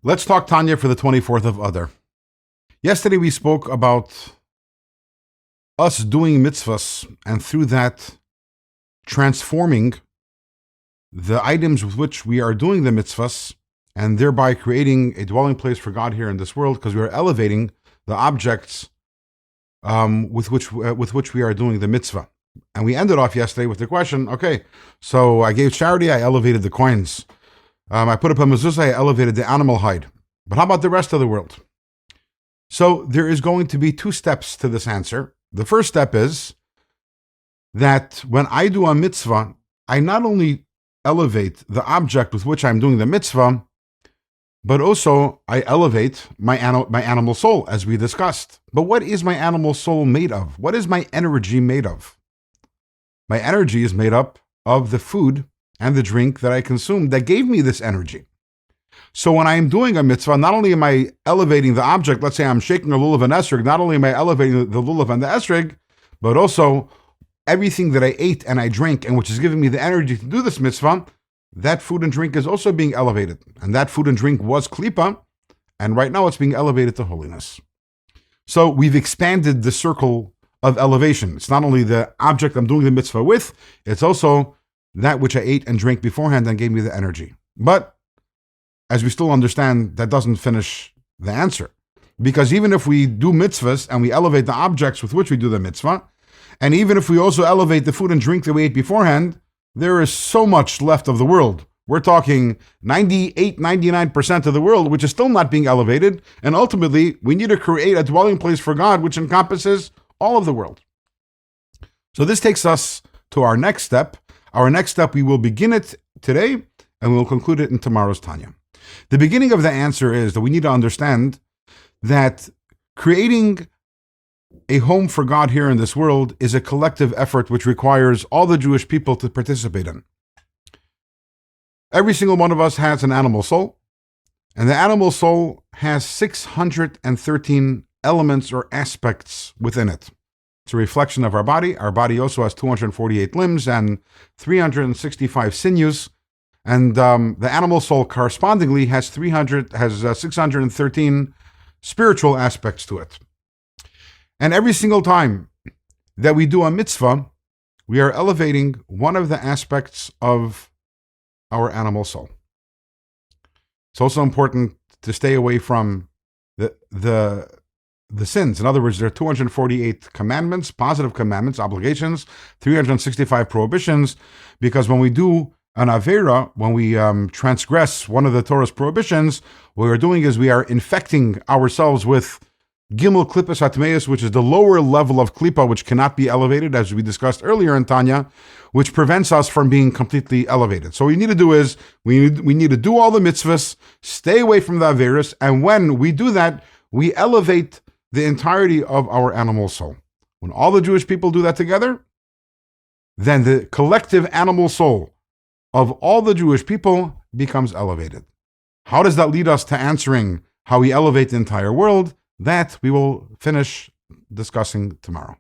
Let's talk Tanya for the 24th of Adar. Yesterday we spoke about us doing mitzvahs and through that transforming the items with which we are doing the mitzvahs and thereby creating a dwelling place for God here in this world, because we are elevating the objects with which we are doing the mitzvah. And we ended off yesterday with the question, okay, so I gave charity, I elevated the coins. I put up a mezuzah, I elevated the animal hide. But how about the rest of the world? So there is going to be two steps to this answer. The first step is that when I do a mitzvah, I not only elevate the object with which I'm doing the mitzvah, but also I elevate my animal soul, as we discussed. But what is my animal soul made of? What is my energy made of? My energy is made up of the food and the drink that I consumed that gave me this energy. So when I am doing a mitzvah, not only am I elevating the object, let's say I'm shaking a lulav and esrog, not only am I elevating the lulav and the esrog, but also everything that I ate and I drank and which is giving me the energy to do this mitzvah, that food and drink is also being elevated. And that food and drink was klipa, and right now it's being elevated to holiness. So we've expanded the circle of elevation. It's not only the object I'm doing the mitzvah with, it's also that which I ate and drank beforehand and gave me the energy. But as we still understand, that doesn't finish the answer. Because even if we do mitzvahs and we elevate the objects with which we do the mitzvah, and even if we also elevate the food and drink that we ate beforehand, there is so much left of the world. We're talking 98, 99% of the world, which is still not being elevated. And ultimately, we need to create a dwelling place for God, which encompasses all of the world. So this takes us to our next step. Our next step, we will begin it today, and we'll conclude it in tomorrow's Tanya. The beginning of the answer is that we need to understand that creating a home for God here in this world is a collective effort which requires all the Jewish people to participate in. Every single one of us has an animal soul, and the animal soul has 613 elements or aspects within it. It's a reflection of our body. Our body also has 248 limbs and 365 sinews, and the animal soul correspondingly has 613 spiritual aspects to it. And every single time that we do a mitzvah, we are elevating one of the aspects of our animal soul. It's also important to stay away from the sins. In other words, there are 248 commandments, positive commandments, obligations, 365 prohibitions, because when we do an avera, when we transgress one of the Torah's prohibitions, what we're doing is we are infecting ourselves with Gimel Klippas Hatmeus, which is the lower level of Klippa, which cannot be elevated, as we discussed earlier in Tanya, which prevents us from being completely elevated. So what we need to do is, we need to do all the mitzvahs, stay away from the Averis, and when we do that, we elevate the entirety of our animal soul. When all the Jewish people do that together, then the collective animal soul of all the Jewish people becomes elevated. How does that lead us to answering how we elevate the entire world? That we will finish discussing tomorrow.